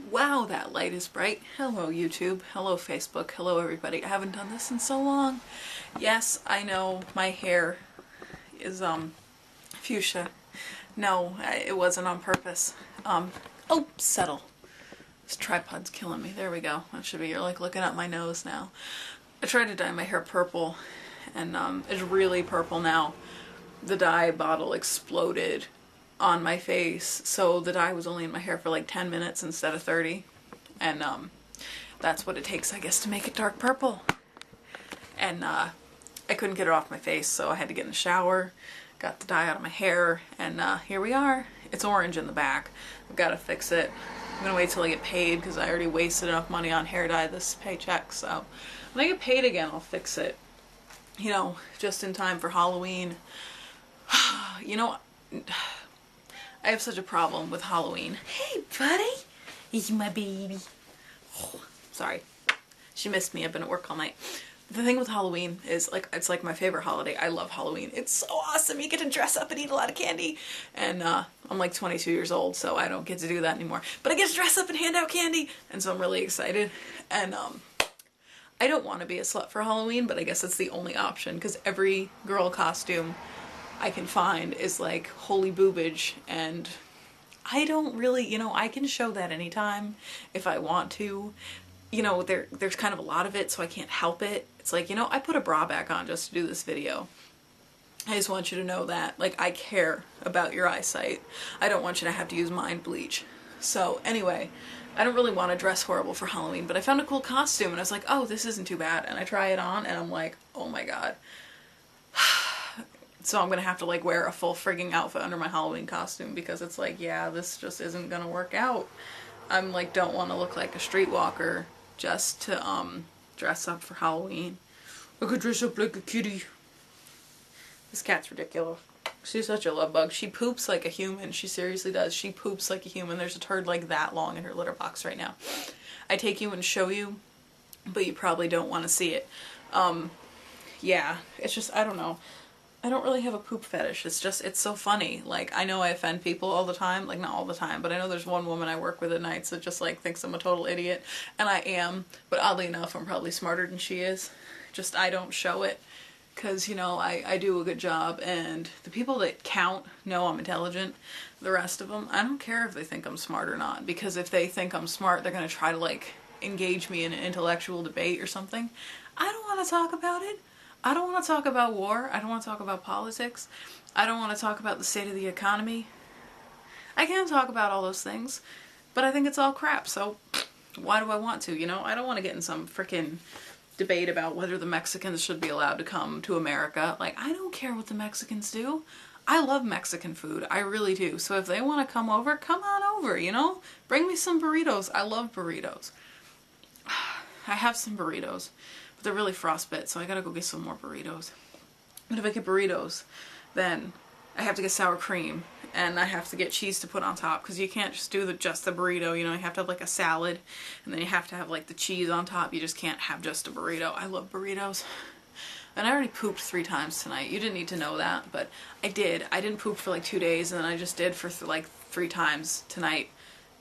Wow, that light is bright. Hello YouTube, hello Facebook, hello everybody. I haven't done this in so long. Yes, I know my hair is fuchsia. No, it wasn't on purpose. Oh, settle. This tripod's killing me. There we go. That should be, you're like looking at my nose now. I tried to dye my hair purple and it's really purple now. The dye bottle exploded on my face, so the dye was only in my hair for like 10 minutes instead of 30, and that's what it takes, I guess, to make it dark purple. And I couldn't get it off my face, so I had to get in the shower, got the dye out of my hair, and here we are. It's orange in the back. I've got to fix it. I'm gonna wait till I get paid because I already wasted enough money on hair dye this paycheck, so when I get paid again I'll fix it, you know, just in time for Halloween. You know, I have such a problem with Halloween. Hey, buddy. He's my baby. Oh, sorry. She missed me. I've been at work all night. The thing with Halloween is, like, it's like my favorite holiday. I love Halloween. It's so awesome. You get to dress up and eat a lot of candy. And I'm like 22 years old, so I don't get to do that anymore. But I get to dress up and hand out candy. And so I'm really excited. And I don't want to be a slut for Halloween, but I guess it's the only option because every girl costume I can find is like holy boobage, and I don't really, you know, I can show that anytime if I want to. You know, there's kind of a lot of it, so I can't help it. It's like, you know, I put a bra back on just to do this video. I just want you to know that, like, I care about your eyesight. I don't want you to have to use mind bleach. So anyway, I don't really want to dress horrible for Halloween, but I found a cool costume and I was like, oh, this isn't too bad. And I try it on and I'm like, oh my god. So I'm gonna have to like wear a full frigging outfit under my Halloween costume because it's like, yeah, this just isn't gonna work out. I'm like, don't want to look like a streetwalker just to dress up for Halloween. I could dress up like a kitty. This cat's ridiculous. She's such a love bug. She poops like a human. She seriously does. She poops like a human. There's a turd like that long in her litter box right now. I take you and show you, but you probably don't want to see it. Yeah, it's just, I don't know. I don't really have a poop fetish. It's just, it's so funny. Like, I know I offend people all the time. Like, not all the time, but I know there's one woman I work with at nights that just, like, thinks I'm a total idiot. And I am. But oddly enough, I'm probably smarter than she is. Just, I don't show it. Because, you know, I do a good job. And the people that count know I'm intelligent. The rest of them, I don't care if they think I'm smart or not. Because if they think I'm smart, they're going to try to, like, engage me in an intellectual debate or something. I don't want to talk about it. I don't want to talk about war. I don't want to talk about politics. I don't want to talk about the state of the economy. I can talk about all those things, but I think it's all crap, so why do I want to, you know? I don't want to get in some frickin' debate about whether the Mexicans should be allowed to come to America. Like, I don't care what the Mexicans do. I love Mexican food. I really do. So if they want to come on over, you know? Bring me some burritos. I love burritos. I have some burritos. But they're really frostbit, so I gotta go get some more burritos. But if I get burritos, then I have to get sour cream, and I have to get cheese to put on top, because you can't just do just the burrito, you know, you have to have like a salad, and then you have to have like the cheese on top. You just can't have just a burrito. I love burritos. And I already pooped 3 times tonight. You didn't need to know that, but I did. I didn't poop for like 2 days, and then I just did for like 3 times tonight.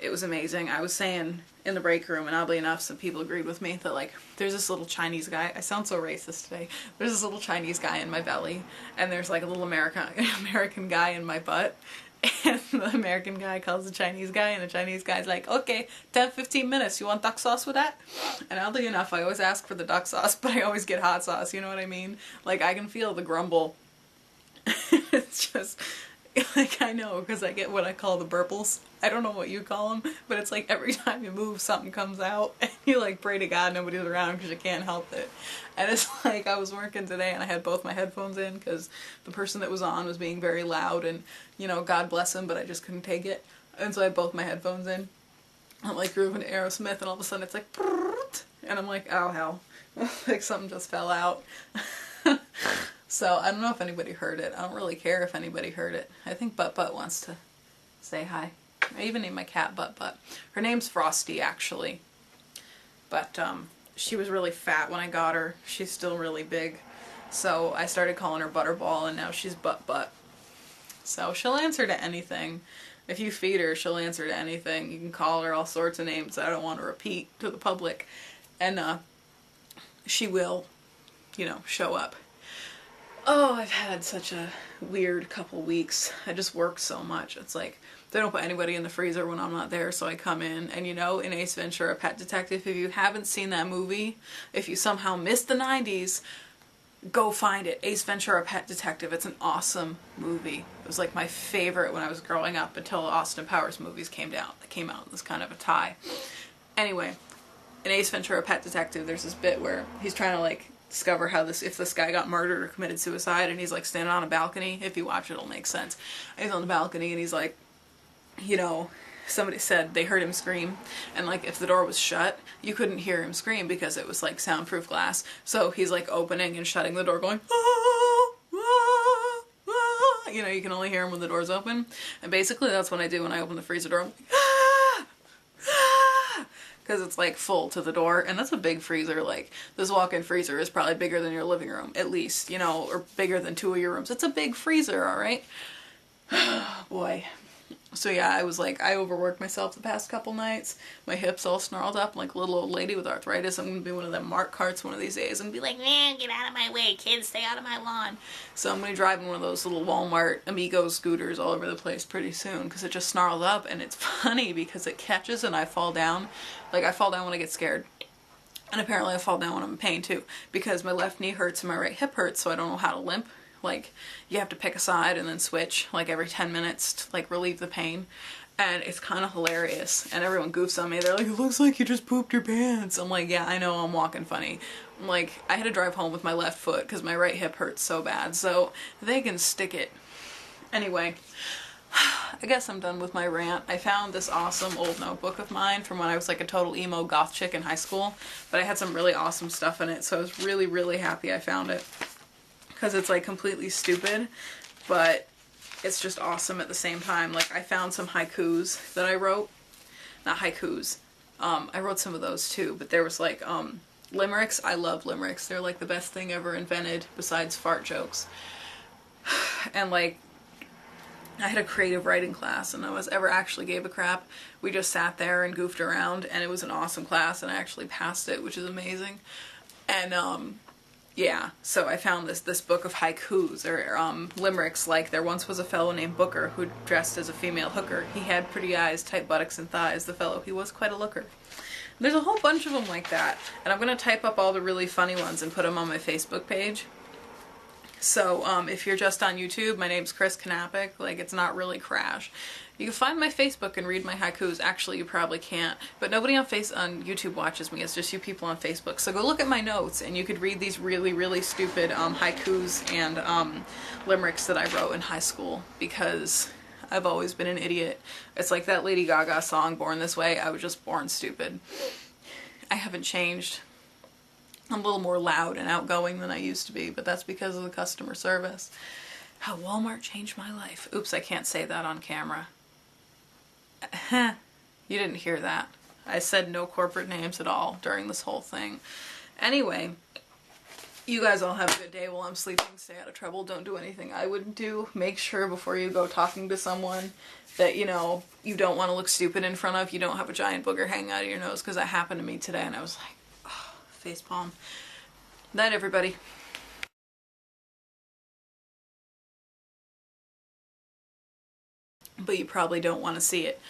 It was amazing. I was saying in the break room, and oddly enough, some people agreed with me, that like, there's this little Chinese guy. I sound so racist today. There's this little Chinese guy in my belly, and there's like a little American guy in my butt. And the American guy calls the Chinese guy, and the Chinese guy's like, okay, 10-15 minutes, you want duck sauce with that? And oddly enough, I always ask for the duck sauce, but I always get hot sauce, you know what I mean? Like, I can feel the grumble. It's just, like, I know, because I get what I call the burples. I don't know what you call them, but it's like every time you move, something comes out, and you like pray to God nobody's around because you can't help it. And it's like, I was working today and I had both my headphones in because the person that was on was being very loud, and, you know, God bless him, but I just couldn't take it. And so I had both my headphones in. I'm like grooving to Aerosmith, and all of a sudden it's like, and I'm like, oh hell, like something just fell out. So I don't know if anybody heard it. I don't really care if anybody heard it. I think Butt Butt wants to say hi. I even named my cat Butt Butt. Her name's Frosty, actually. But she was really fat when I got her. She's still really big. So I started calling her Butterball, and now she's Butt Butt. So she'll answer to anything. If you feed her, she'll answer to anything. You can call her all sorts of names that I don't want to repeat to the public. And she will, you know, show up. Oh, I've had such a weird couple weeks. I just worked so much. It's like, they don't put anybody in the freezer when I'm not there, so I come in. And you know, in Ace Ventura, Pet Detective, if you haven't seen that movie, if you somehow missed the 90s, go find it. Ace Ventura, Pet Detective. It's an awesome movie. It was like my favorite when I was growing up until Austin Powers movies came out. It was kind of a tie. Anyway, in Ace Ventura, Pet Detective, there's this bit where he's trying to like discover how if this guy got murdered or committed suicide, and he's like standing on a balcony. If you watch it, it'll make sense. And he's on the balcony and he's like, you know, somebody said they heard him scream, and like if the door was shut, you couldn't hear him scream because it was like soundproof glass. So he's like opening and shutting the door going, ah, ah, ah. You know, you can only hear him when the door's open. And basically that's what I do when I open the freezer door. I'm like, ah, ah, because it's like full to the door, and that's a big freezer. Like, this walk-in freezer is probably bigger than your living room, at least, you know, or bigger than 2 of your rooms. It's a big freezer, all right? Boy. So yeah, I was like, I overworked myself the past couple nights. My hips all snarled up like a little old lady with arthritis. I'm gonna be one of them Mark carts one of these days and be like, man, get out of my way, kids, stay out of my lawn. So I'm gonna drive in one of those little Walmart Amigo scooters all over the place pretty soon, because it just snarled up. And it's funny because it catches and I fall down. Like, I fall down when I get scared. And apparently I fall down when I'm in pain too, because my left knee hurts and my right hip hurts, so I don't know how to limp. Like, you have to pick a side and then switch like every 10 minutes to like relieve the pain. And it's kind of hilarious. And everyone goofs on me. They're like, it looks like you just pooped your pants. I'm like, yeah, I know, I'm walking funny. I'm like, I had to drive home with my left foot because my right hip hurts so bad. So they can stick it. Anyway, I guess I'm done with my rant. I found this awesome old notebook of mine from when I was like a total emo goth chick in high school. But I had some really awesome stuff in it. So I was really, really happy I found it. Because it's like completely stupid, but it's just awesome at the same time. Like, I found some haikus that I wrote. Not haikus. I wrote some of those too, but there was like limericks. I love limericks. They're like the best thing ever invented besides fart jokes. And like, I had a creative writing class, and no one ever actually gave a crap. We just sat there and goofed around, and it was an awesome class, and I actually passed it, which is amazing. And yeah, so I found this book of haikus, or limericks, like, there once was a fellow named Booker who dressed as a female hooker. He had pretty eyes, tight buttocks, and thighs. The fellow, he was quite a looker. There's a whole bunch of them like that, and I'm going to type up all the really funny ones and put them on my Facebook page. So, if you're just on YouTube, my name's Chris Knappik. Like, it's not really Crash. You can find my Facebook and read my haikus. Actually, you probably can't. But nobody on YouTube watches me. It's just you people on Facebook. So go look at my notes, and you could read these really, really stupid haikus and limericks that I wrote in high school, because I've always been an idiot. It's like that Lady Gaga song, Born This Way. I was just born stupid. I haven't changed. I'm a little more loud and outgoing than I used to be, but that's because of the customer service. How Walmart changed my life. Oops, I can't say that on camera. You didn't hear that. I said no corporate names at all during this whole thing. Anyway, you guys all have a good day while I'm sleeping. Stay out of trouble. Don't do anything I wouldn't do. Make sure before you go talking to someone that, you know, you don't want to look stupid in front of. You don't have a giant booger hanging out of your nose, because that happened to me today, and I was like, oh, facepalm. Night, everybody. But you probably don't want to see it.